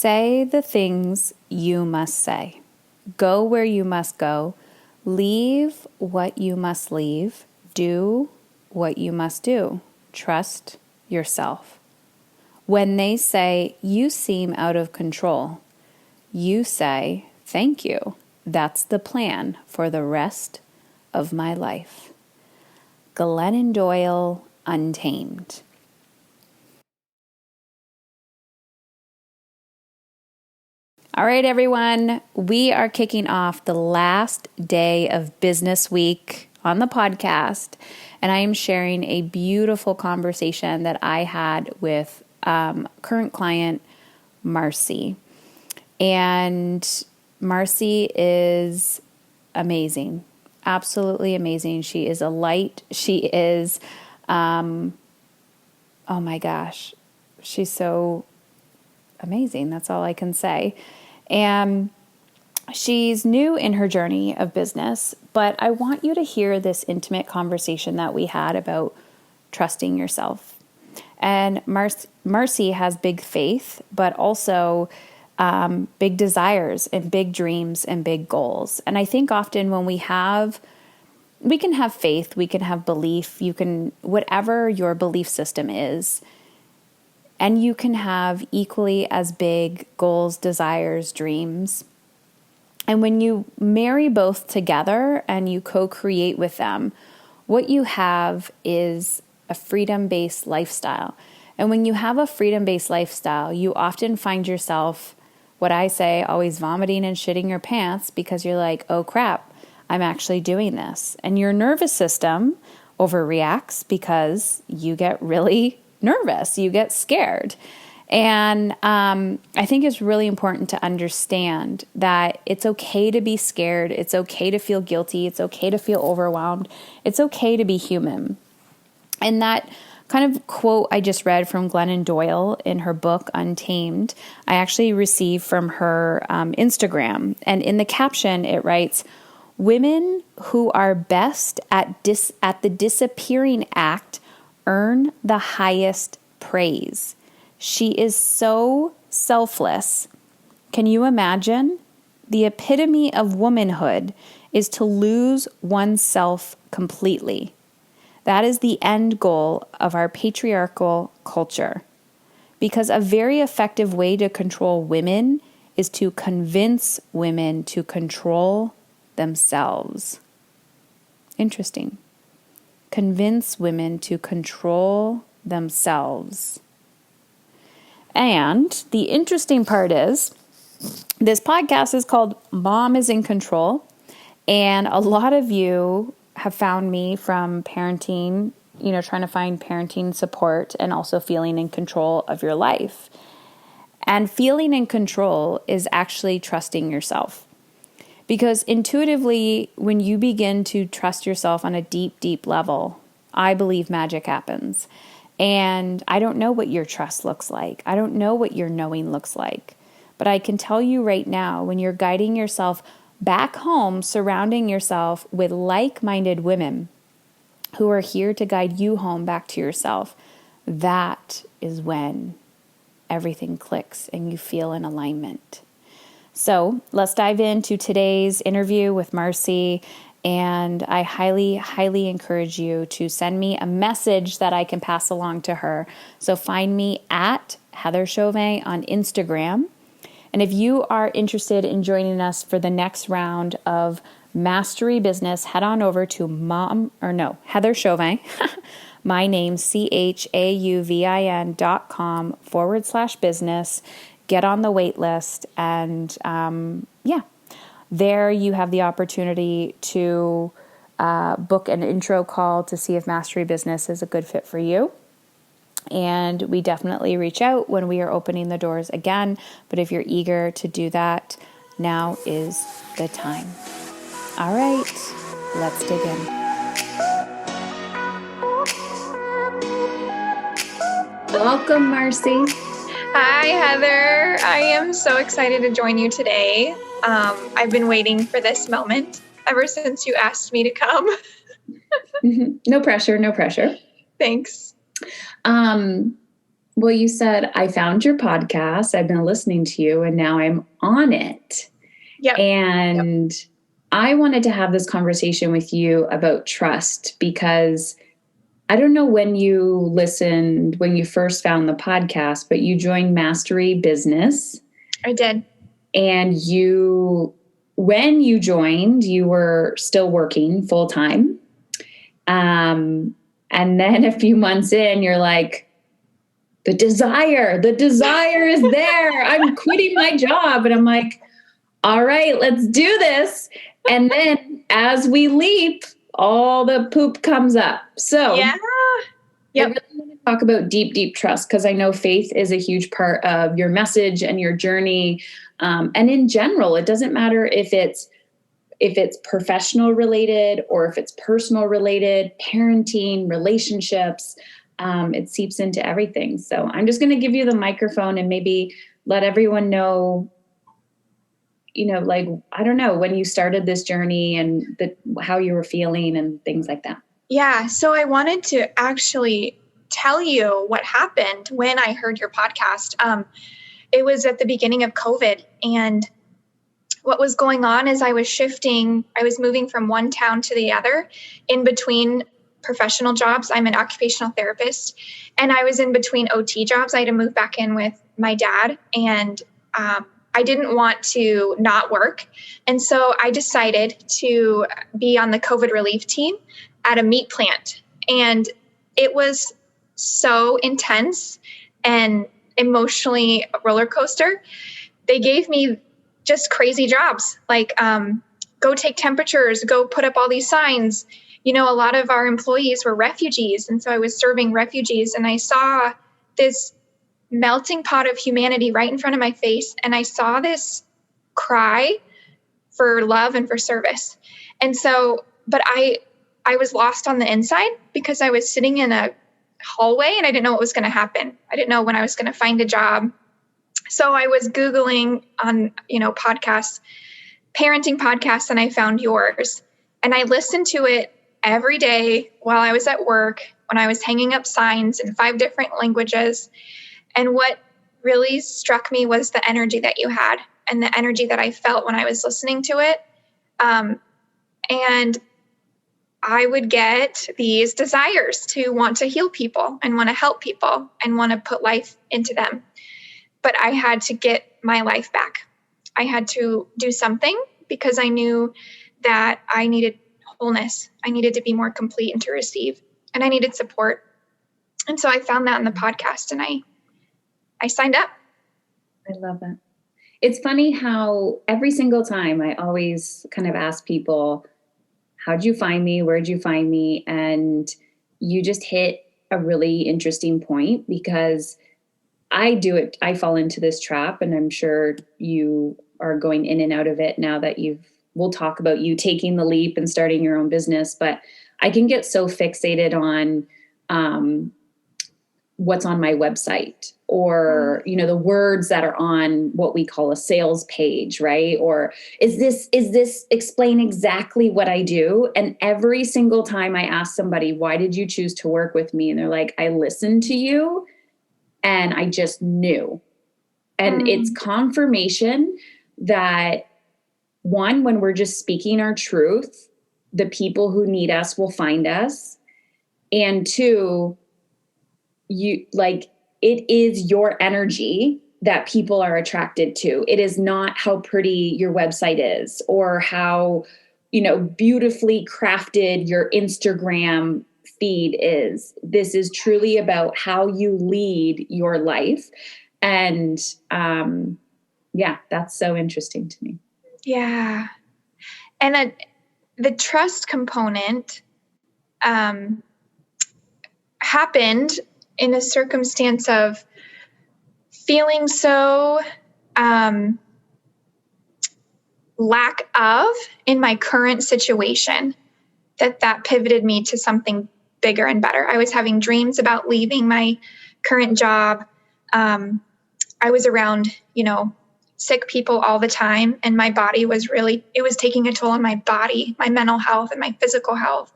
Say the things you must say. Go where you must go. Leave what you must leave. Do what you must do. Trust yourself. When they say, you seem out of control, you say, thank you. That's the plan for the rest of my life. Glennon Doyle, Untamed. All right, everyone, we are kicking off the last day of business week on the podcast, and I am sharing a beautiful conversation that I had with current client, Marcie. And Marcie is amazing, absolutely amazing. She is a light. She is, oh my gosh, she's so amazing. That's all I can say. And she's new in her journey of business, but I want you to hear this intimate conversation that we had about trusting yourself. And Marcie has big faith, but also big desires and big dreams and big goals. And I think often when we can have faith, we can have belief, whatever your belief system is, and you can have equally as big goals, desires, dreams. And when you marry both together and you co-create with them, what you have is a freedom-based lifestyle. And when you have a freedom-based lifestyle, you often find yourself, what I say, always vomiting and shitting your pants because you're like, oh crap, I'm actually doing this. And your nervous system overreacts because you get really nervous, you get scared. And I think it's really important to understand that it's okay to be scared. It's okay to feel guilty. It's okay to feel overwhelmed. It's okay to be human. And that kind of quote I just read from Glennon Doyle in her book, Untamed, I actually received from her Instagram. And in the caption, it writes, women who are best at the disappearing act earn the highest praise. She is so selfless. Can you imagine? The epitome of womanhood is to lose oneself completely. That is the end goal of our patriarchal culture. Because a very effective way to control women is to convince women to control themselves. Interesting. Convince women to control themselves. And the interesting part is, this podcast is called Mom is in Control. And a lot of you have found me from parenting, trying to find parenting support and also feeling in control of your life. And feeling in control is actually trusting yourself. Because intuitively, when you begin to trust yourself on a deep, deep level, I believe magic happens. And I don't know what your trust looks like. I don't know what your knowing looks like. But I can tell you right now, when you're guiding yourself back home, surrounding yourself with like-minded women who are here to guide you home back to yourself, that is when everything clicks and you feel in alignment. So let's dive into today's interview with Marcie, and I highly, highly encourage you to send me a message that I can pass along to her. So find me at Heather Chauvin on Instagram. And if you are interested in joining us for the next round of Mastery Business, head on over to Heather Chauvin, my name, CHAUVIN.com/business. Get on the wait list, and there you have the opportunity to book an intro call to see if Mastery Business is a good fit for you. And we definitely reach out when we are opening the doors again. But if you're eager to do that, now is the time. All right, let's dig in. Welcome, Marcie. Hi, Heather. I am so excited to join you today. I've been waiting for this moment ever since you asked me to come. No pressure, no pressure. Thanks. Well, you said, I found your podcast. I've been listening to you and now I'm on it. Yep. And I wanted to have this conversation with you about trust because I don't know when you listened, when you first found the podcast, but you joined Mastery Business. I did. And when you joined, you were still working full time. And then a few months in, you're like, the desire is there. I'm quitting my job. And I'm like, all right, let's do this. And then as we leap, all the poop comes up. So yeah. Yep. I really want to talk about deep, deep trust because I know faith is a huge part of your message and your journey. And in general, it doesn't matter if it's professional related or if it's personal related, parenting, relationships, it seeps into everything. So I'm just going to give you the microphone and maybe let everyone know, like, I don't know, when you started this journey and how you were feeling and things like that. Yeah. So I wanted to actually tell you what happened when I heard your podcast. It was at the beginning of COVID, and what was going on is I was moving from one town to the other in between professional jobs. I'm an occupational therapist, and I was in between OT jobs. I had to move back in with my dad, and I didn't want to not work. And so I decided to be on the COVID relief team at a meat plant. And it was so intense and emotionally a roller coaster. They gave me just crazy jobs, like go take temperatures, go put up all these signs. A lot of our employees were refugees. And so I was serving refugees, and I saw this melting pot of humanity right in front of my face. And I saw this cry for love and for service. And so, but I was lost on the inside because I was sitting in a hallway and I didn't know what was going to happen. I didn't know when I was going to find a job. So I was Googling on, podcasts, parenting podcasts, and I found yours. And I listened to it every day while I was at work, when I was hanging up signs in 5 different languages. And what really struck me was the energy that you had and the energy that I felt when I was listening to it. And I would get these desires to want to heal people and want to help people and want to put life into them. But I had to get my life back. I had to do something because I knew that I needed wholeness. I needed to be more complete and to receive. And I needed support. And so I found that in the podcast, and I signed up. I love that. It's funny how every single time I always kind of ask people, how'd you find me? Where'd you find me? And you just hit a really interesting point, because I fall into this trap, and I'm sure you are going in and out of it now that we'll talk about you taking the leap and starting your own business. But I can get so fixated on what's on my website, or, the words that are on what we call a sales page, right? Or is this explain exactly what I do? And every single time I ask somebody, why did you choose to work with me? And they're like, I listened to you and I just knew. And it's confirmation that, one, when we're just speaking our truth, the people who need us will find us. And two, it is your energy that people are attracted to. It is not how pretty your website is or how, beautifully crafted your Instagram feed is. This is truly about how you lead your life. And that's so interesting to me. Yeah. And the trust component happened in a circumstance of feeling so lack of in my current situation that pivoted me to something bigger and better. I was having dreams about leaving my current job. I was around, sick people all the time, and my body was it was taking a toll on my body, my mental health and my physical health.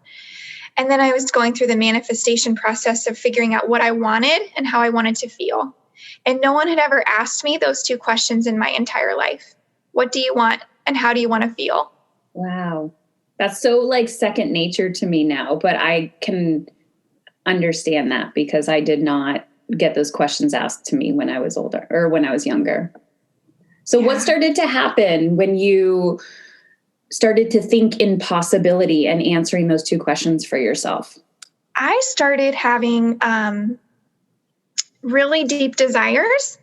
And then I was going through the manifestation process of figuring out what I wanted and how I wanted to feel. And no one had ever asked me those two questions in my entire life. What do you want and how do you want to feel? Wow. That's so like second nature to me now, but I can understand that because I did not get those questions asked to me when I was older or when I was younger. So what started to happen when you started to think in possibility and answering those two questions for yourself? I started having really deep desires,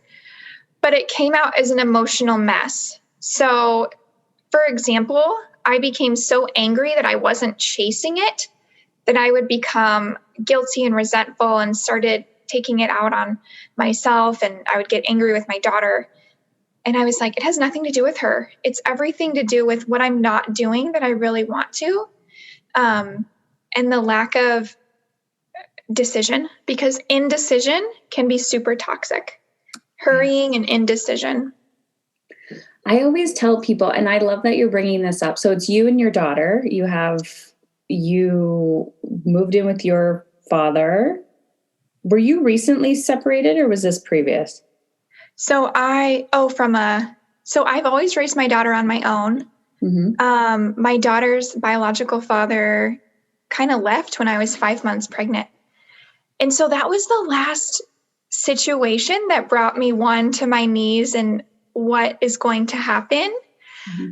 but it came out as an emotional mess. So, for example, I became so angry that I wasn't chasing it, that I would become guilty and resentful and started taking it out on myself. And I would get angry with my daughter. And I was like, it has nothing to do with her. It's everything to do with what I'm not doing that I really want to. And the lack of decision, because indecision can be super toxic. Hurrying and indecision. I always tell people, and I love that you're bringing this up. So it's you and your daughter. You moved in with your father. Were you recently separated or was this previous? So I've always raised my daughter on my own. Mm-hmm. My daughter's biological father kind of left when I was 5 months pregnant. And so that was the last situation that brought me to my knees and what is going to happen. Mm-hmm.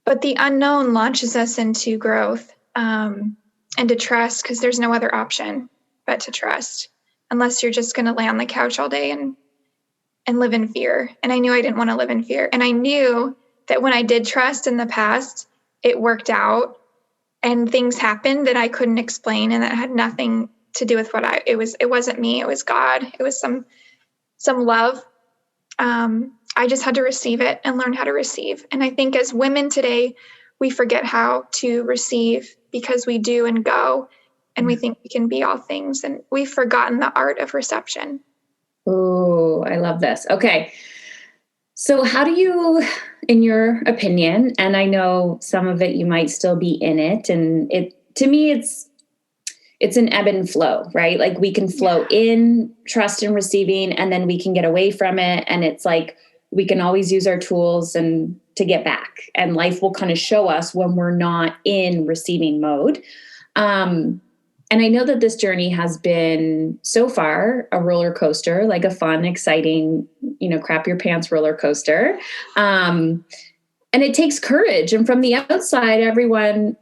But the unknown launches us into growth and to trust, because there's no other option but to trust, unless you're just going to lay on the couch all day and live in fear. And I knew I didn't want to live in fear. And I knew that when I did trust in the past, it worked out and things happened that I couldn't explain and that had nothing to do with it wasn't me, it was God. It was some love. I just had to receive it and learn how to receive. And I think as women today, we forget how to receive because we do and go and we think we can be all things. And we've forgotten the art of reception. Oh, I love this. Okay. So how do you, in your opinion, and I know some of it, you might still be in it. And to me, it's an ebb and flow, right? Like we can flow in trust and receiving, and then we can get away from it. And it's like, we can always use our tools and to get back, and life will kind of show us when we're not in receiving mode. And I know that this journey has been so far a roller coaster, like a fun, exciting, crap your pants roller coaster. And it takes courage. And from the outside, everyone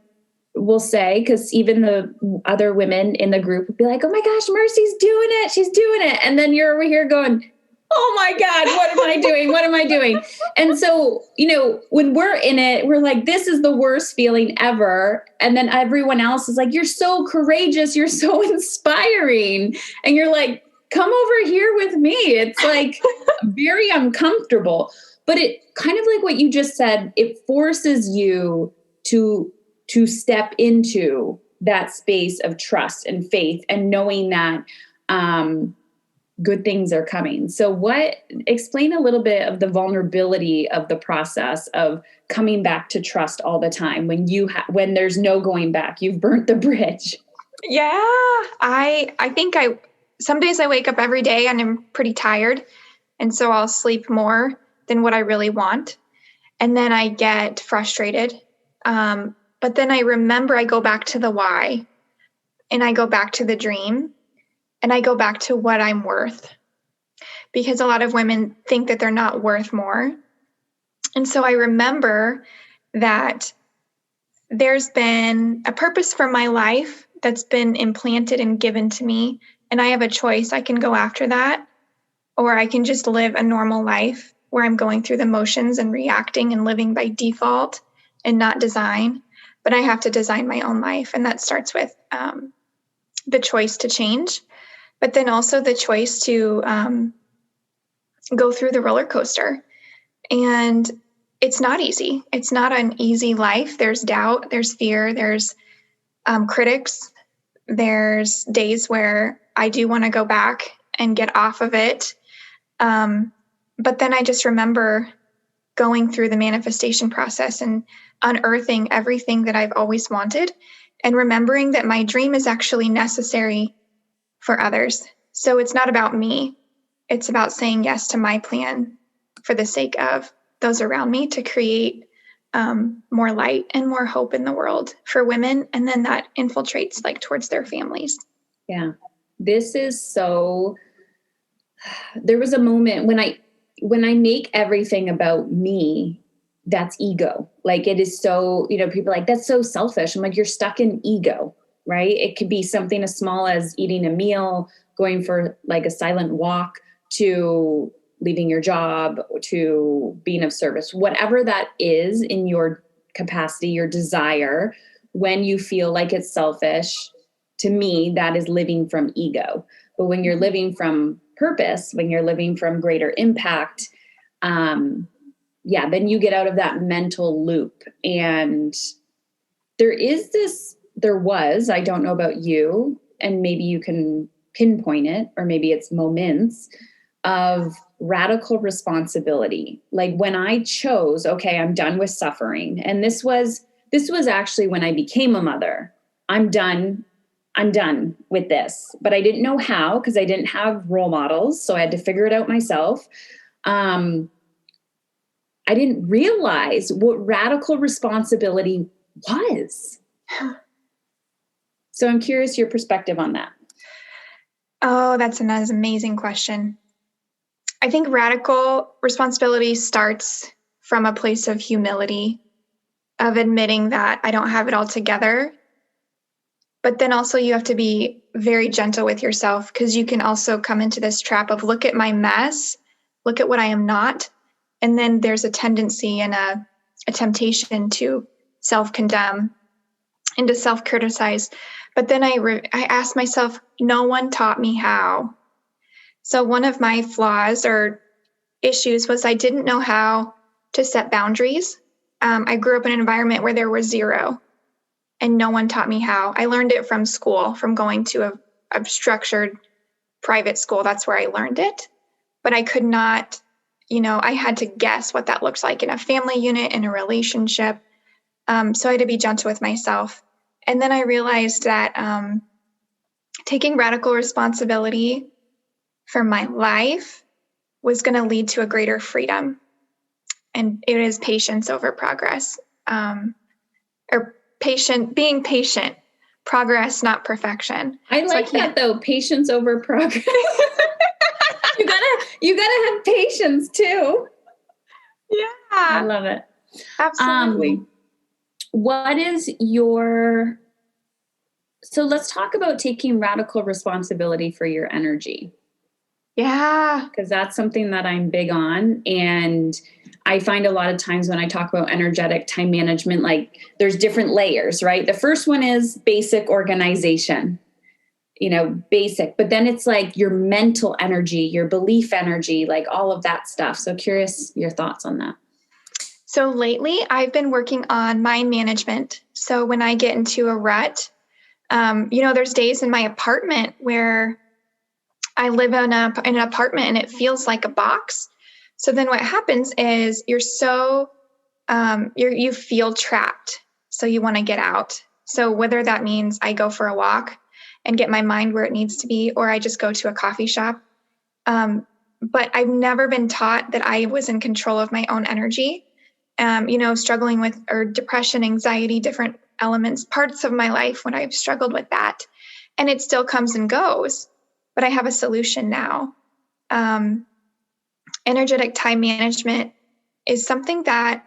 will say, because even the other women in the group would be like, oh my gosh, Marcie's doing it. She's doing it. And then you're over here going, oh my God, what am I doing? What am I doing? And so, when we're in it, we're like, this is the worst feeling ever. And then everyone else is like, you're so courageous. You're so inspiring. And you're like, come over here with me. It's like very uncomfortable, but it kind of like what you just said, it forces you to step into that space of trust and faith and knowing that, good things are coming. So explain a little bit of the vulnerability of the process of coming back to trust all the time when there's no going back, you've burnt the bridge. Yeah. I think some days I wake up every day and I'm pretty tired. And so I'll sleep more than what I really want. And then I get frustrated. But then I remember I go back to the why, and I go back to the dream, and I go back to what I'm worth, because a lot of women think that they're not worth more. And so I remember that there's been a purpose for my life that's been implanted and given to me, and I have a choice. I can go after that, or I can just live a normal life where I'm going through the motions and reacting and living by default and not design. But I have to design my own life, and that starts with the choice to change, but then also the choice to go through the roller coaster. And it's not easy. It's not an easy life. There's doubt, there's fear, there's critics. There's days where I do want to go back and get off of it. But then I just remember going through the manifestation process and unearthing everything that I've always wanted and remembering that my dream is actually necessary for others. So it's not about me. It's about saying yes to my plan for the sake of those around me to create more light and more hope in the world for women. And then that infiltrates like towards their families. Yeah. This is so, there was a moment when I make everything about me, that's ego. Like it is so, people are like, that's so selfish. I'm like, you're stuck in ego, right? It could be something as small as eating a meal, going for like a silent walk, to leaving your job, to being of service, whatever that is in your capacity, your desire. When you feel like it's selfish, to me, that is living from ego. But when you're living from purpose, when you're living from greater impact, then you get out of that mental loop. And there was, I don't know about you, and maybe you can pinpoint it, or maybe it's moments of radical responsibility. Like when I chose, okay, I'm done with suffering. And this was actually when I became a mother. I'm done with this, but I didn't know how, because I didn't have role models. So I had to figure it out myself. I didn't realize what radical responsibility was. So I'm curious your perspective on that. Oh, that's an amazing question. I think radical responsibility starts from a place of humility, of admitting that I don't have it all together. But then also you have to be very gentle with yourself, because you can also come into this trap of look at my mess, look at what I am not. And then there's a tendency and a temptation to self-condemn and to self-criticize. But then I asked myself, no one taught me how. So one of my flaws or issues was I didn't know how to set boundaries. I grew up in an environment where there was zero, and no one taught me how. I learned it from school, from going to a structured private school. That's where I learned it. But I could not, I had to guess what that looks like in a family unit, in a relationship. So I had to be gentle with myself. And then I realized that taking radical responsibility for my life was going to lead to a greater freedom. And it is patience over progress, or being patient, progress, not perfection. I like that though. Patience over progress. you gotta have patience too. Yeah. I love it. Absolutely. So let's talk about taking radical responsibility for your energy. Yeah. Because that's something that I'm big on. And I find a lot of times when I talk about energetic time management, like there's different layers, right? The first one is basic organization, basic, but then it's like your mental energy, your belief energy, like all of that stuff. So curious your thoughts on that. So lately I've been working on mind management. So when I get into a rut, there's days in my apartment where I live in an apartment and it feels like a box. So then what happens is you're so, you feel trapped. So you want to get out. So whether that means I go for a walk and get my mind where it needs to be, or I just go to a coffee shop. But I've never been taught that I was in control of my own energy, struggling with or depression, anxiety, different elements, parts of my life when I've struggled with that. And it still comes and goes. But I have a solution now. Energetic time management is something that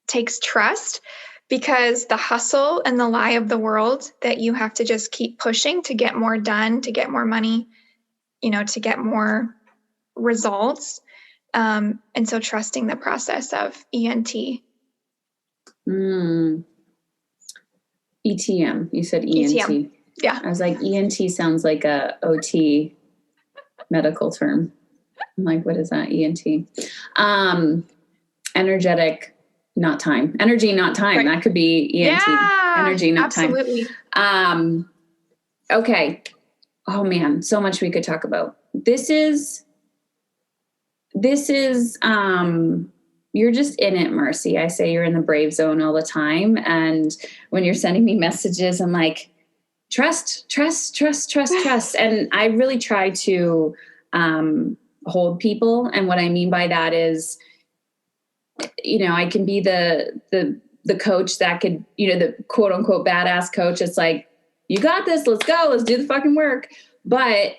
takes trust, because the hustle and the lie of the world that you have to just keep pushing to get more done, to get more money, to get more results. And so trusting the process of ENT. ETM. You said ENT. ETM. Yeah. I was like, ENT sounds like a OT medical term. I'm like, what is that? ENT. Energetic, not time. Energy, not time. Right. That could be ENT. Yeah, energy, not absolutely. Time. Okay. Oh man, so much we could talk about. This is you're just in it, Marcie. I say you're in the brave zone all the time. And when you're sending me messages, I'm like, trust. And I really try to hold people. And what I mean by that is, I can be the coach that could, the quote unquote badass coach. It's like, you got this, let's go, let's do the fucking work. But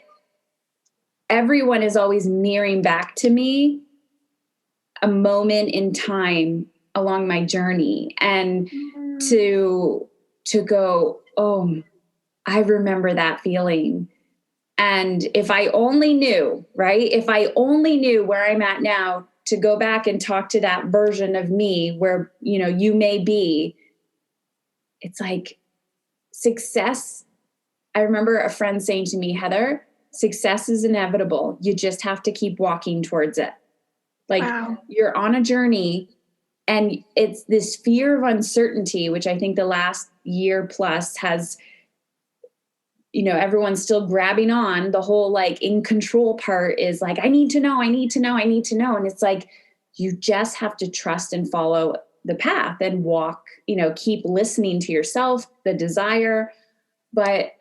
everyone is always mirroring back to me a moment in time along my journey, and to go, oh, I remember that feeling. And if I only knew, right? If I only knew where I'm at now, to go back and talk to that version of me where, you may be, it's like success. I remember a friend saying to me, Heather, success is inevitable. You just have to keep walking towards it. Like, wow. You're on a journey, and it's this fear of uncertainty, which I think the last year plus has, everyone's still grabbing on. The whole like in control part is like, I need to know. And it's like, you just have to trust and follow the path and walk, keep listening to yourself, the desire. But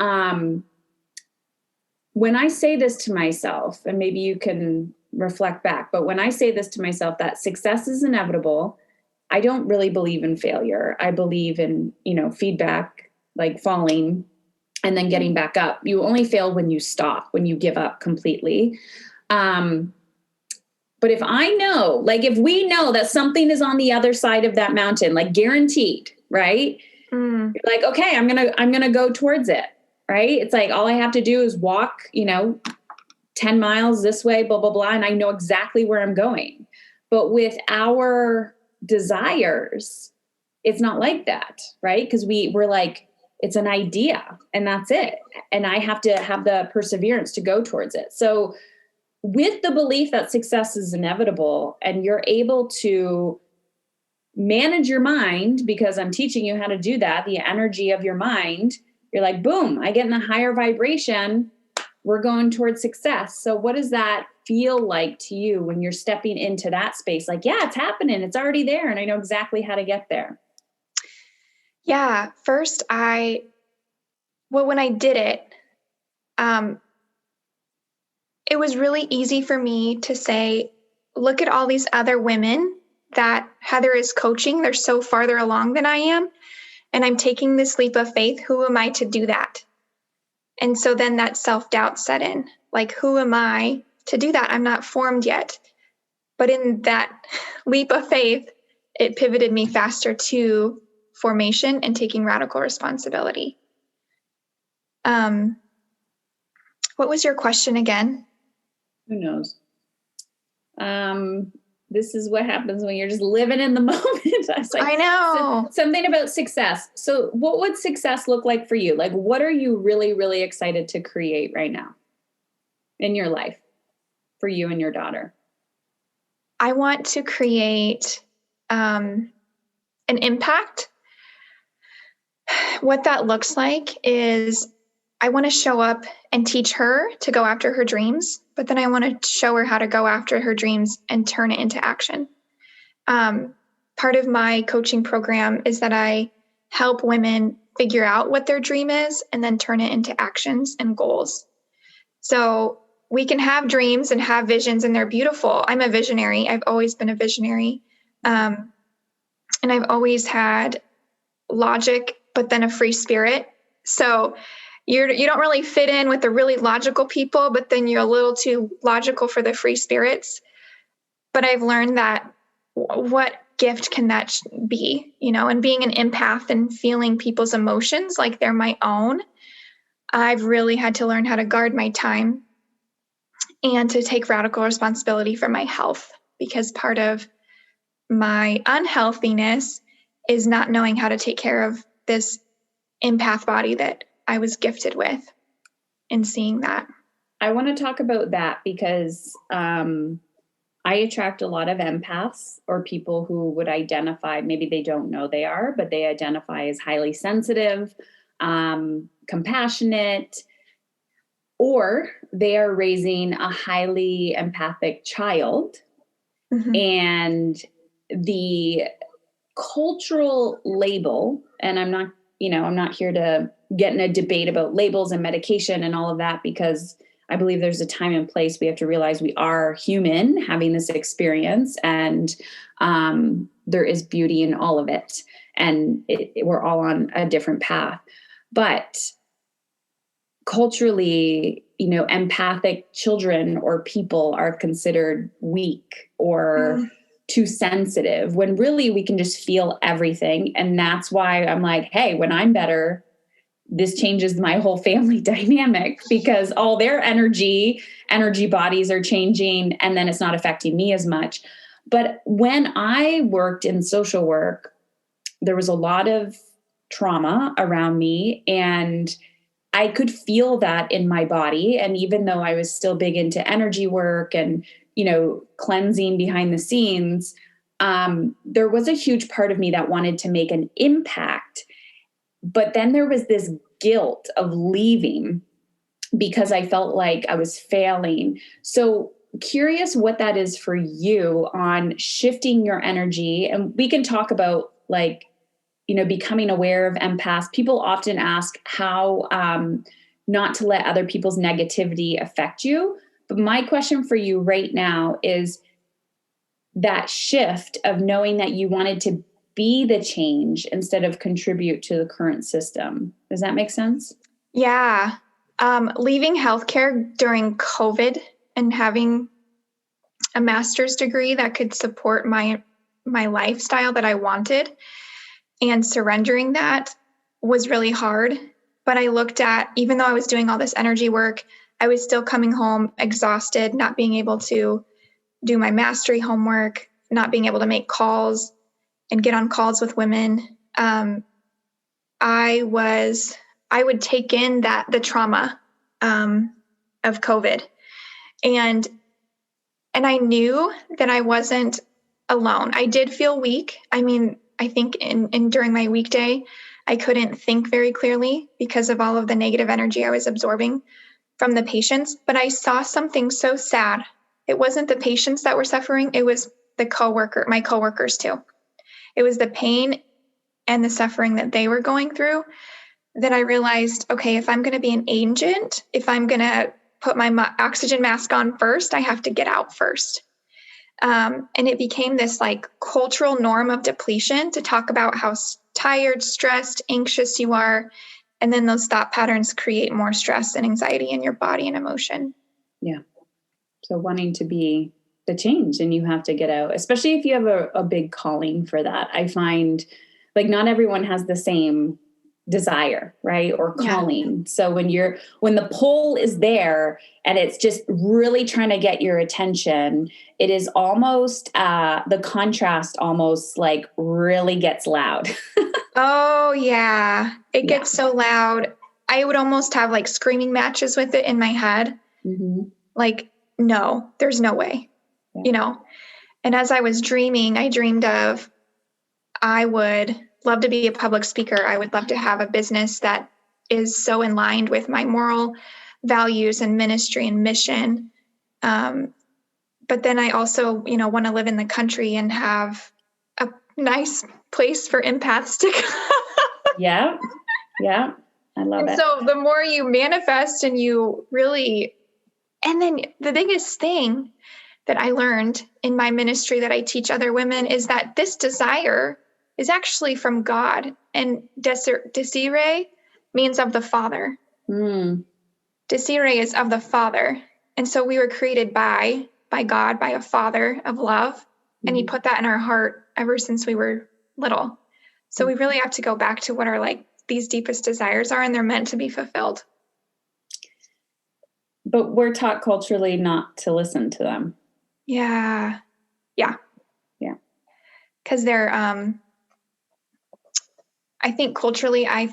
when I say this to myself, and maybe you can reflect back, but when I say this to myself, that success is inevitable, I don't really believe in failure. I believe in, feedback, like falling and then getting back up. You only fail when you stop, when you give up completely. But if I know, like if we know that something is on the other side of that mountain, like guaranteed, right? You're like, okay, I'm going to go towards it. Right. It's like, all I have to do is walk, 10 miles this way, blah, blah, blah. And I know exactly where I'm going. But with our desires, it's not like that. Right. Because we're like, it's an idea and that's it. And I have to have the perseverance to go towards it. So with the belief that success is inevitable, and you're able to manage your mind, because I'm teaching you how to do that, the energy of your mind, you're like, boom, I get in the higher vibration. We're going towards success. So what does that feel like to you when you're stepping into that space? Like, yeah, it's happening. It's already there. And I know exactly how to get there. Yeah. First, when I did it, it was really easy for me to say, look at all these other women that Heather is coaching. They're so farther along than I am. And I'm taking this leap of faith. Who am I to do that? And so then that self-doubt set in. Like, who am I to do that? I'm not formed yet. But in that leap of faith, it pivoted me faster to formation and taking radical responsibility. What was your question again? Who knows? This is what happens when you're just living in the moment. I know. Something about success. So what would success look like for you? Like, what are you really, really excited to create right now in your life for you and your daughter? I want to create an impact. What that looks like is I want to show up and teach her to go after her dreams, but then I want to show her how to go after her dreams and turn it into action. Part of my coaching program is that I help women figure out what their dream is and then turn it into actions and goals. So we can have dreams and have visions, and they're beautiful. I'm a visionary. I've always been a visionary. And I've always had logic, but then a free spirit. So you don't really fit in with the really logical people, but then you're a little too logical for the free spirits. But I've learned that what gift can that be, and being an empath and feeling people's emotions like they're my own. I've really had to learn how to guard my time and to take radical responsibility for my health, because part of my unhealthiness is not knowing how to take care of this empath body that I was gifted with, and seeing that. I want to talk about that because I attract a lot of empaths, or people who would identify, maybe they don't know they are, but they identify as highly sensitive, compassionate, or they are raising a highly empathic child. Mm-hmm. And the cultural label, and I'm not here to get in a debate about labels and medication and all of that, because I believe there's a time and place. We have to realize we are human having this experience, and there is beauty in all of it. And we're all on a different path. But culturally, empathic children or people are considered weak or too sensitive, when really we can just feel everything. And that's why I'm like, hey, when I'm better, this changes my whole family dynamic, because all their energy bodies are changing, and then it's not affecting me as much. But when I worked in social work, there was a lot of trauma around me, and I could feel that in my body. And even though I was still big into energy work and, cleansing behind the scenes, there was a huge part of me that wanted to make an impact. But then there was this guilt of leaving because I felt like I was failing. So curious what that is for you on shifting your energy. And we can talk about becoming aware of empaths. People often ask how not to let other people's negativity affect you. But my question for you right now is that shift of knowing that you wanted to be the change instead of contribute to the current system. Does that make sense? Yeah. Leaving healthcare during COVID and having a master's degree that could support my lifestyle that I wanted, and surrendering that was really hard. But I looked at, even though I was doing all this energy work, I was still coming home exhausted, not being able to do my mastery homework, not being able to make calls and get on calls with women. I would take in the trauma of COVID, and I knew that I wasn't alone. I did feel weak. I mean, I think in during my weekday, I couldn't think very clearly because of all of the negative energy I was absorbing from the patients. But I saw something so sad. It wasn't the patients that were suffering. It was my coworkers too. It was the pain and the suffering that they were going through, that I realized, okay, if I'm going to be an agent, if I'm going to put my oxygen mask on first, I have to get out first. And it became this cultural norm of depletion to talk about how tired, stressed, anxious you are. And then those thought patterns create more stress and anxiety in your body and emotion. Yeah. So wanting to be the change, and you have to get out, especially if you have a big calling for that. I find not everyone has the same desire, right? Or calling. Yeah. So when the pull is there and it's just really trying to get your attention, it is almost, the contrast almost really gets loud. Oh yeah. It gets so loud. I would almost have screaming matches with it in my head. Mm-hmm. No, there's no way, And as I was dreaming, I dreamed of, I would love to be a public speaker. I would love to have a business that is so in line with my moral values and ministry and mission. But then I also, want to live in the country and have a nice place for empaths to come. Yeah. Yeah. I love it. So the more you manifest and you really, and then the biggest thing that I learned in my ministry that I teach other women is that this desire is actually from God. And desire means of the Father. Desire is of the Father. And so we were created by God, by a Father of love. And he put that in our heart ever since we were little. So we really have to go back to what our these deepest desires are, and they're meant to be fulfilled. But we're taught culturally not to listen to them. Yeah. Yeah. Yeah. Because they're, I think culturally, I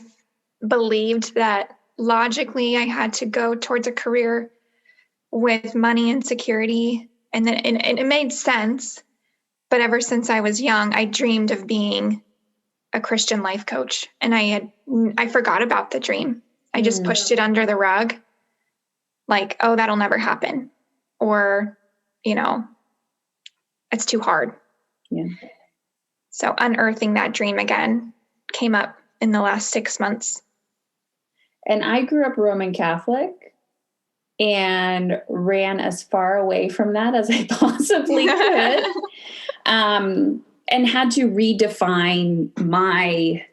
believed that logically I had to go towards a career with money and security. And then it made sense. But ever since I was young, I dreamed of being a Christian life coach. And I forgot about the dream. I just pushed it under the rug. Oh, that'll never happen. Or, it's too hard. Yeah. So unearthing that dream again came up in the last 6 months. And I grew up Roman Catholic and ran as far away from that as I possibly could. And had to redefine my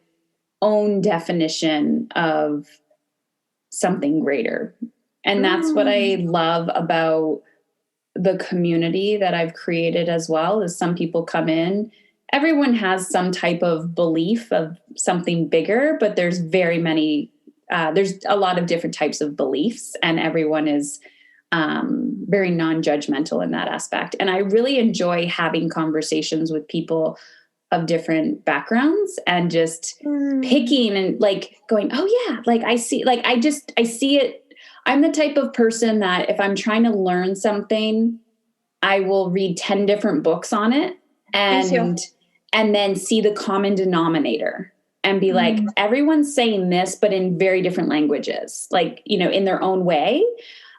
own definition of something greater. And that's what I love about the community that I've created as well, is some people come in, everyone has some type of belief of something bigger, but there's there's a lot of different types of beliefs, and everyone is very non-judgmental in that aspect. And I really enjoy having conversations with people of different backgrounds and just picking and like going, oh yeah, like I see it. I'm the type of person that if I'm trying to learn something, I will read 10 different books on it and then see the common denominator and be like, everyone's saying this, but in very different languages, like, in their own way.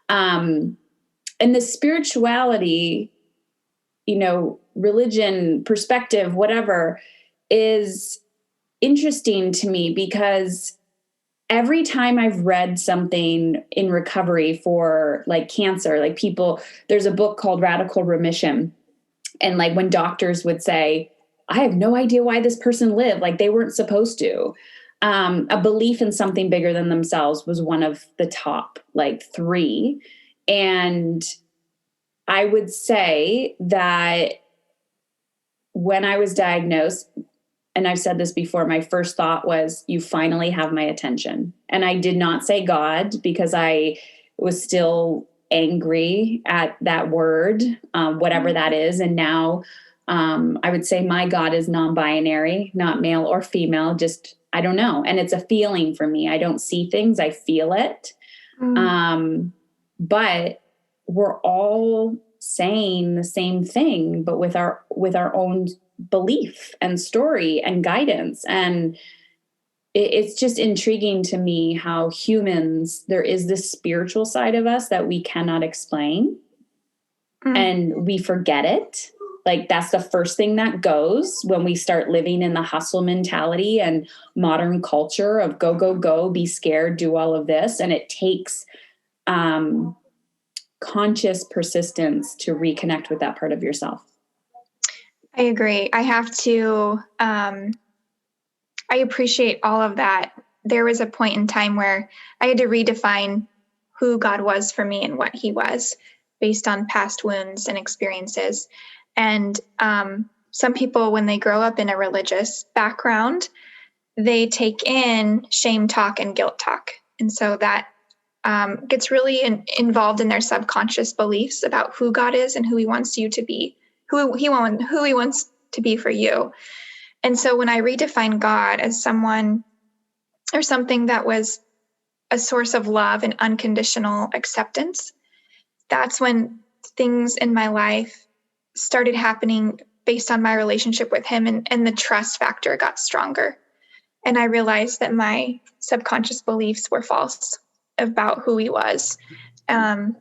And the spirituality, religion, perspective, whatever, is interesting to me because every time I've read something in recovery for like cancer, like there's a book called Radical Remission. And like when doctors would say, I have no idea why this person lived, like they weren't supposed to. A belief in something bigger than themselves was one of the top like 3. And I would say that when I was diagnosed, and I've said this before, my first thought was, you finally have my attention. And I did not say God because I was still angry at that word, whatever that is. And now I would say my God is non-binary, not male or female, just, I don't know. And it's a feeling for me. I don't see things, I feel it. But we're all saying the same thing, but with our own belief and story and guidance. And it's just intriguing to me how humans, there is this spiritual side of us that we cannot explain and we forget it. Like that's the first thing that goes when we start living in the hustle mentality and modern culture of go, go, go, be scared, do all of this. And it takes conscious persistence to reconnect with that part of yourself. I agree. I have to, I appreciate all of that. There was a point in time where I had to redefine who God was for me and what he was based on past wounds and experiences. And some people, when they grow up in a religious background, they take in shame talk and guilt talk. And so that gets really involved in their subconscious beliefs about who God is and who he wants you to be, who he wants to be for you. And so when I redefine God as someone or something that was a source of love and unconditional acceptance, that's when things in my life started happening based on my relationship with him, and the trust factor got stronger. And I realized that my subconscious beliefs were false about who he was. And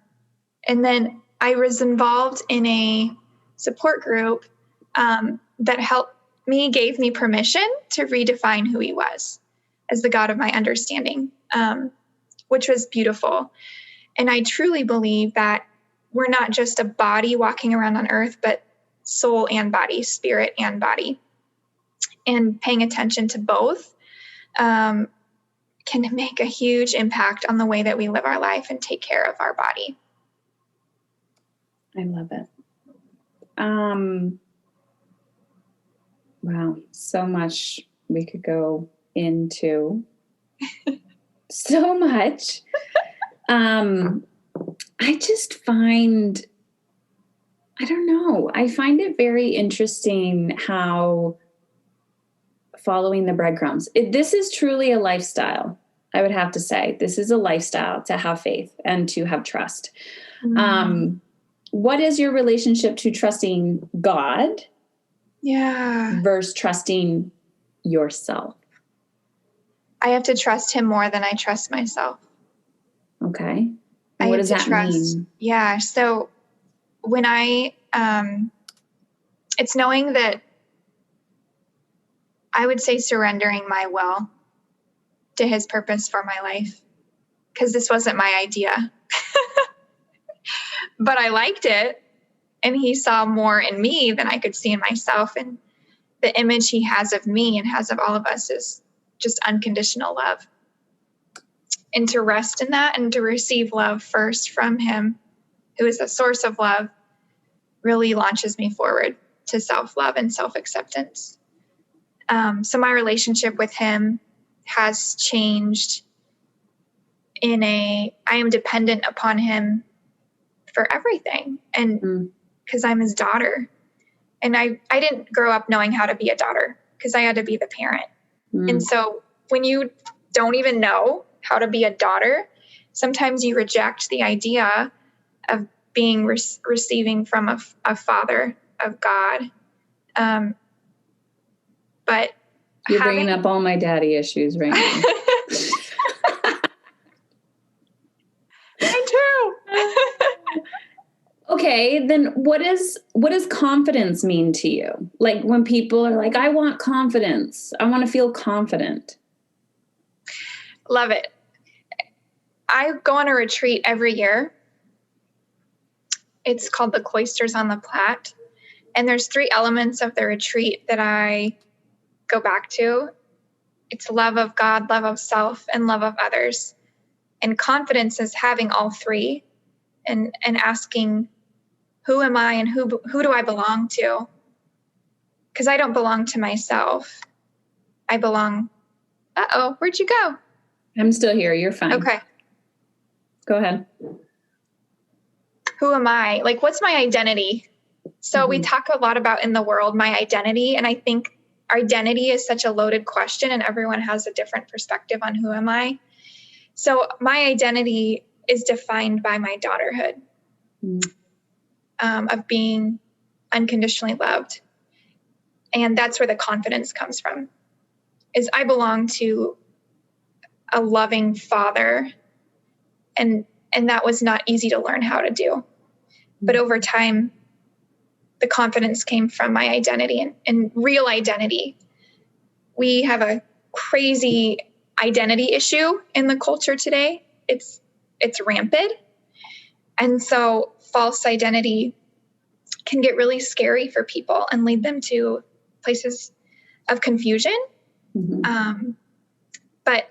then I was involved in a support group that helped me, gave me permission to redefine who he was as the God of my understanding, which was beautiful. And I truly believe that we're not just a body walking around on earth, but soul and body, spirit and body. And paying attention to both can make a huge impact on the way that we live our life and take care of our body. I love it. Wow, so much we could go into. So much. I just find, I don't know, I find it very interesting how following the breadcrumbs, this is truly a lifestyle. I would have to say this is a lifestyle to have faith and to have trust. What is your relationship to trusting God? Yeah. Versus trusting yourself? I have to trust him more than I trust myself. Okay. And what does that mean? Yeah. So when it's knowing that I would say surrendering my will to his purpose for my life, because this wasn't my idea. But I liked it, and he saw more in me than I could see in myself. And the image he has of me and has of all of us is just unconditional love. And to rest in that and to receive love first from him, who is the source of love, really launches me forward to self-love and self-acceptance. So my relationship with him has changed I am dependent upon him for everything. And because I'm his daughter. And I didn't grow up knowing how to be a daughter, because I had to be the parent. And so when you don't even know how to be a daughter, sometimes you reject the idea of being receiving from a father of God. But you're bringing up all my daddy issues right now. Me too. Okay, then what does confidence mean to you? Like when people are like, I want confidence. I want to feel confident. Love it. I go on a retreat every year. It's called the Cloisters on the Platte. And there's 3 elements of the retreat that I go back to. It's love of God, love of self, and love of others. And confidence is having all 3 and asking, who am I and who do I belong to? Because I don't belong to myself. I belong. Uh-oh, where'd you go? I'm still here. You're fine. Okay. Go ahead. Who am I? Like, what's my identity? So we talk a lot about in the world, my identity. And I think identity is such a loaded question, and everyone has a different perspective on who am I. So my identity is defined by my daughterhood. Of being unconditionally loved. And that's where the confidence comes from, is I belong to a loving father. And that was not easy to learn how to do. But over time, the confidence came from my identity and real identity. We have a crazy identity issue in the culture today. It's rampant. And so false identity can get really scary for people and lead them to places of confusion. But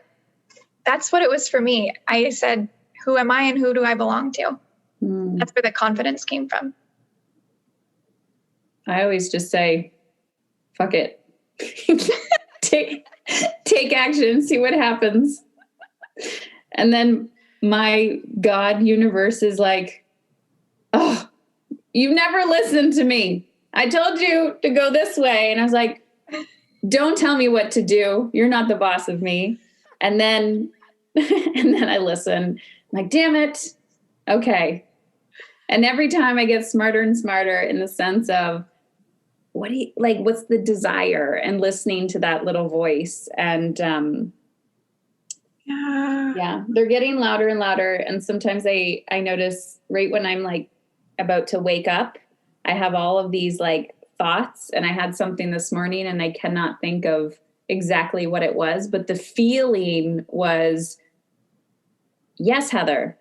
that's what it was for me. I said, who am I and who do I belong to? That's where the confidence came from. I always just say, fuck it. take action, see what happens. And then my God universe is like, oh, you never listened to me. I told you to go this way. And I was like, don't tell me what to do. You're not the boss of me. And then I listen. I'm like, damn it. Okay. And every time I get smarter and smarter in the sense of what's the desire, and listening to that little voice. And yeah, they're getting louder and louder. And sometimes I notice right when I'm like about to wake up, I have all of these like thoughts, and I had something this morning and I cannot think of exactly what it was, but the feeling was, yes, Heather,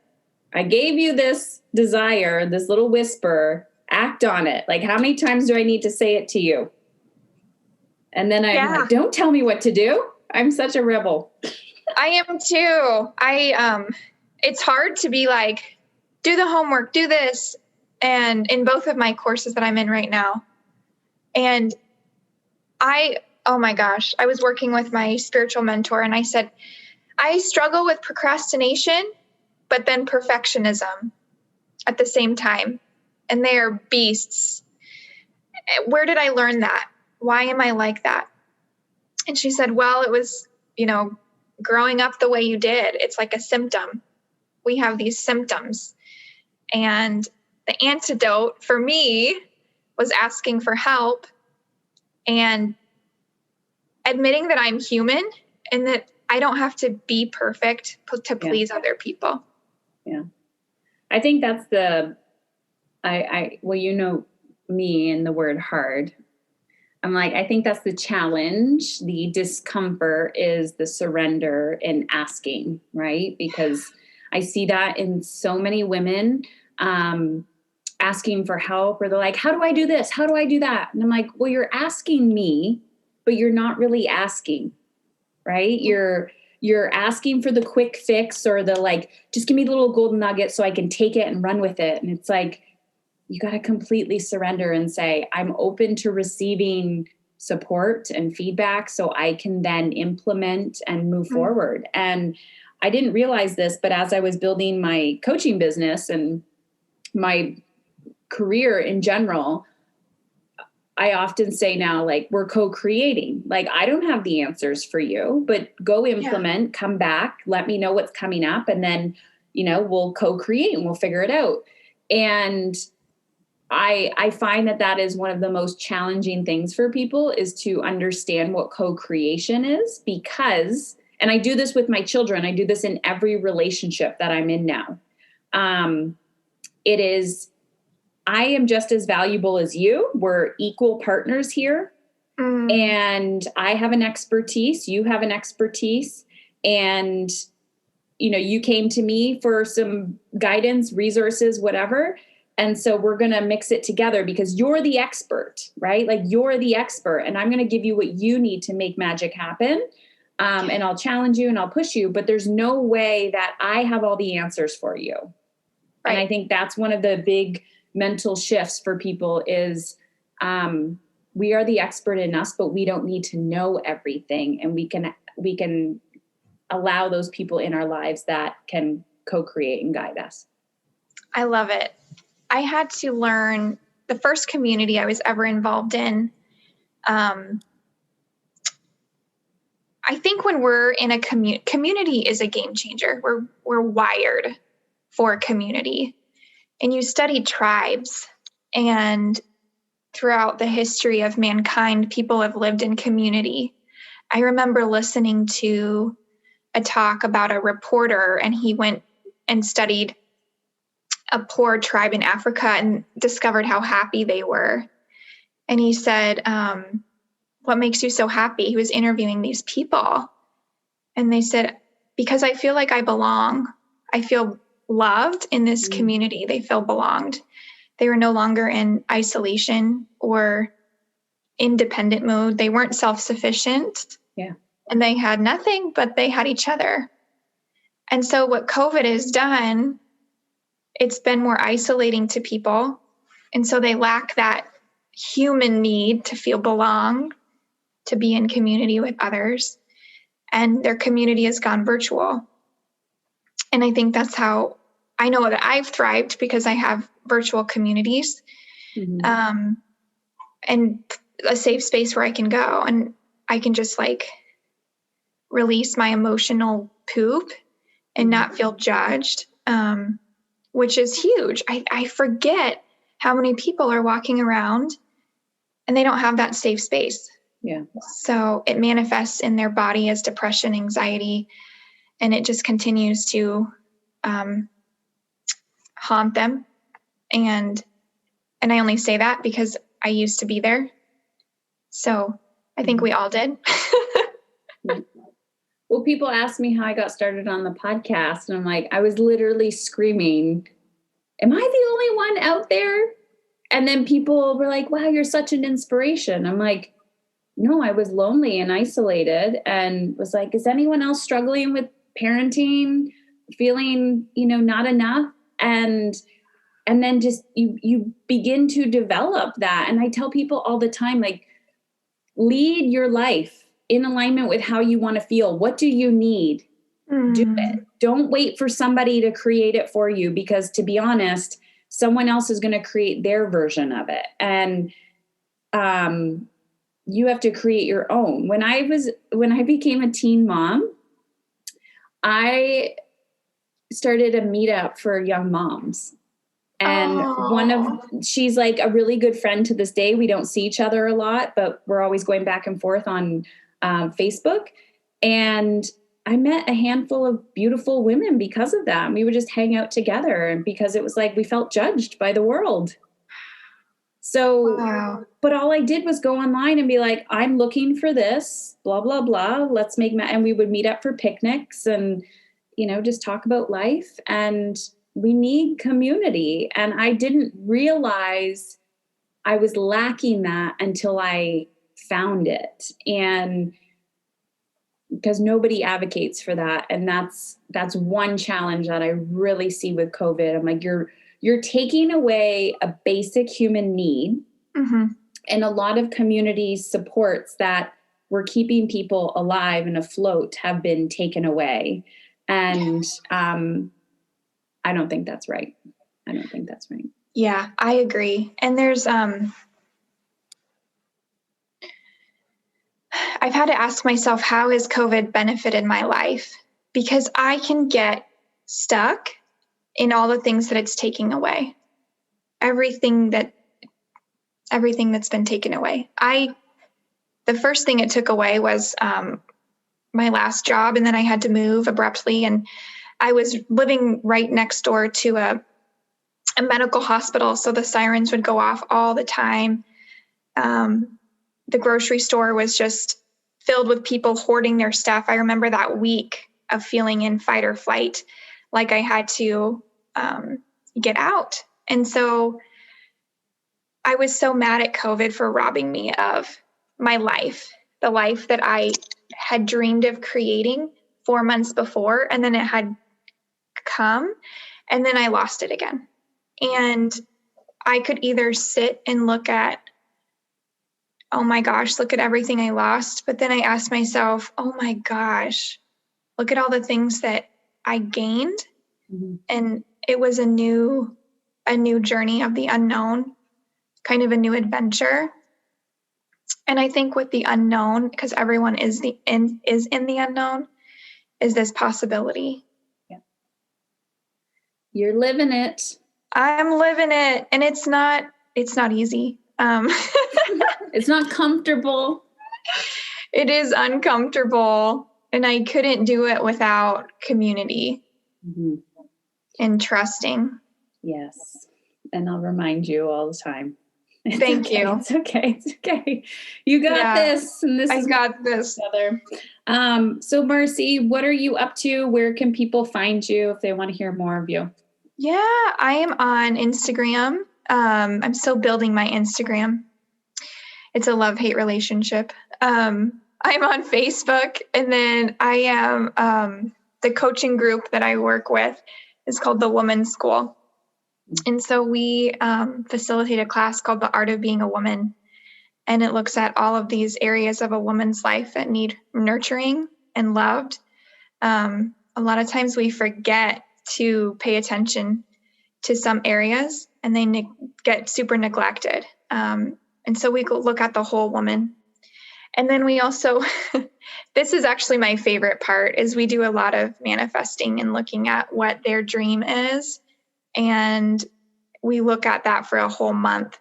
I gave you this desire, this little whisper, act on it. Like, how many times do I need to say it to you? And then I'm like, don't tell me what to do. I'm such a rebel. I am too. It's hard to be like, do the homework, do this. And in both of my courses that I'm in right now. And oh my gosh, I was working with my spiritual mentor, and I said, I struggle with procrastination, but then perfectionism at the same time. And they are beasts. Where did I learn that? Why am I like that? And she said, well, it was, growing up the way you did. It's like a symptom. We have these symptoms. And the antidote for me was asking for help and admitting that I'm human and that I don't have to be perfect to please other people. Yeah. I think that's well, me and the word hard. I'm like, I think that's the challenge. The discomfort is the surrender and asking, right? Because I see that in so many women asking for help, or they're like, how do I do this? How do I do that? And I'm like, well, you're asking me, but you're not really asking, right? You're asking for the quick fix, or the like, just give me the little golden nugget so I can take it and run with it. And it's like, you got to completely surrender and say, I'm open to receiving support and feedback so I can then implement and move forward. And I didn't realize this, but as I was building my coaching business and my career in general, I often say now, like, we're co-creating. Like, I don't have the answers for you, but go implement, come back, let me know what's coming up. And then, we'll co-create and we'll figure it out. And I find that is one of the most challenging things for people, is to understand what co-creation is, because, and I do this with my children, I do this in every relationship that I'm in now. It is, I am just as valuable as you. We're equal partners here. And I have an expertise, you have an expertise, and, you came to me for some guidance, resources, whatever. And so we're going to mix it together because you're the expert, right? Like, you're the expert, and I'm going to give you what you need to make magic happen. And I'll challenge you and I'll push you, but there's no way that I have all the answers for you. Right. And I think that's one of the big mental shifts for people is, we are the expert in us, but we don't need to know everything. And we can allow those people in our lives that can co-create and guide us. I love it. I had to learn, the first community I was ever involved in. I think when we're in a community is a game changer. We're wired for community. And you study tribes, and throughout the history of mankind, people have lived in community. I remember listening to a talk about a reporter, and he went and studied a poor tribe in Africa and discovered how happy they were. And he said, what makes you so happy? He was interviewing these people. And they said, because I feel like I belong. I feel loved in this community. They feel belonged. They were no longer in isolation or independent mode. They weren't self-sufficient. Yeah. And they had nothing, but they had each other. And so what COVID has done, it's been more isolating to people. And so they lack that human need to feel belong, to be in community with others. And their community has gone virtual. And I think that's how I know that I've thrived, because I have virtual communities, and a safe space where I can go and I can just like release my emotional poop and not feel judged, which is huge. I forget how many people are walking around and they don't have that safe space. Yeah. So it manifests in their body as depression, anxiety, and it just continues to haunt them. And I only say that because I used to be there. So I think we all did. Well, people ask me how I got started on the podcast, and I'm like, I was literally screaming, am I the only one out there? And then people were like, wow, you're such an inspiration. I'm like, no, I was lonely and isolated, and was like, is anyone else struggling with parenting, feeling, not enough? And then just you begin to develop that. And I tell people all the time, like, lead your life in alignment with how you want to feel. What do you need? Do it. Don't wait for somebody to create it for you, because to be honest, someone else is going to create their version of it. And you have to create your own. When I became a teen mom, I started a meetup for young moms. And she's like a really good friend to this day. We don't see each other a lot, but we're always going back and forth on Facebook. And I met a handful of beautiful women because of that. And we would just hang out together, and because it was like we felt judged by the world. So, Wow. but all I did was go online and be like, I'm looking for this, blah, blah, blah. Let's make, and we would meet up for picnics and, just talk about life. And we need community. And I didn't realize I was lacking that until I found it. And because nobody advocates for that. And that's one challenge that I really see with COVID. I'm like, you're taking away a basic human need. Mm-hmm. And a lot of community supports that were keeping people alive and afloat have been taken away. And I don't think that's right. Yeah, I agree. And there's, I've had to ask myself, how has COVID benefited my life? Because I can get stuck in all the things that it's taking away. Everything that's been taken away. The first thing it took away was my last job, and then I had to move abruptly, and I was living right next door to a medical hospital, so the sirens would go off all the time. The grocery store was just filled with people hoarding their stuff. I remember that week of feeling in fight or flight, like I had to get out. And so I was so mad at COVID for robbing me of my life, the life that I had dreamed of creating 4 months before, and then it had come, and then I lost it again. And I could either sit and look at, oh my gosh, look at everything I lost. But then I asked myself, oh my gosh, look at all the things that I gained. Mm-hmm. And it was a new journey of the unknown, kind of a new adventure. And I think with the unknown, because everyone is in the unknown, is this possibility. Yeah. You're living it. I'm living it. And it's not easy. It's not comfortable. It is uncomfortable. And I couldn't do it without community. Mm-hmm. And trusting. Yes. And I'll remind you all the time. Thank you. It's okay. You got this. And I got this. Together. So Marcie, what are you up to? Where can people find you if they want to hear more of you? Yeah, I am on Instagram. I'm still building my Instagram. It's a love-hate relationship. I'm on Facebook, and then I am the coaching group that I work with is called the Woman's School. And so we facilitate a class called The Art of Being a Woman. And it looks at all of these areas of a woman's life that need nurturing and loved. A lot of times we forget to pay attention to some areas, and they get super neglected. And so we look at the whole woman. And then we also, this is actually my favorite part, is we do a lot of manifesting and looking at what their dream is. And we look at that for a whole month.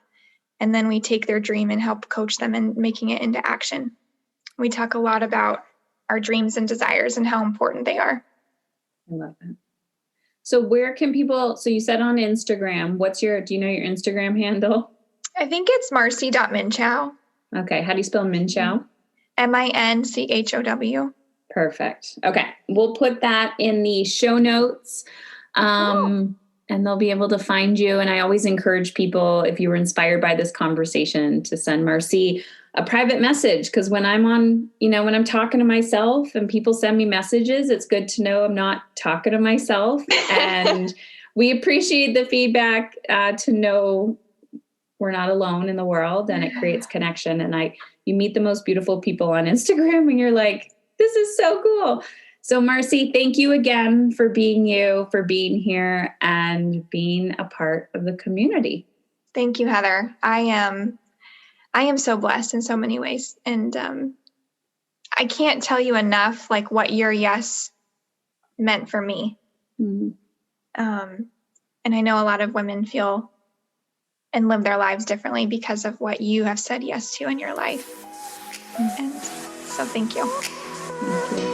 And then we take their dream and help coach them in making it into action. We talk a lot about our dreams and desires and how important they are. I love it. So where can people, so you said on Instagram, do you know your Instagram handle? I think it's marcie.minchow. Okay. How do you spell Minchow? Minchow. Perfect. Okay. We'll put that in the show notes. Cool. And they'll be able to find you. And I always encourage people, if you were inspired by this conversation, to send Marcie a private message. Because when I'm when I'm talking to myself and people send me messages, it's good to know I'm not talking to myself. And we appreciate the feedback to know we're not alone in the world, and it creates connection. And you meet the most beautiful people on Instagram and you're like, this is so cool. So Marcie, thank you again for being you, for being here and being a part of the community. Thank you, Heather. I am so blessed in so many ways. And I can't tell you enough like what your yes meant for me. Mm-hmm. And I know a lot of women feel and live their lives differently because of what you have said yes to in your life. And so thank you. Thank you.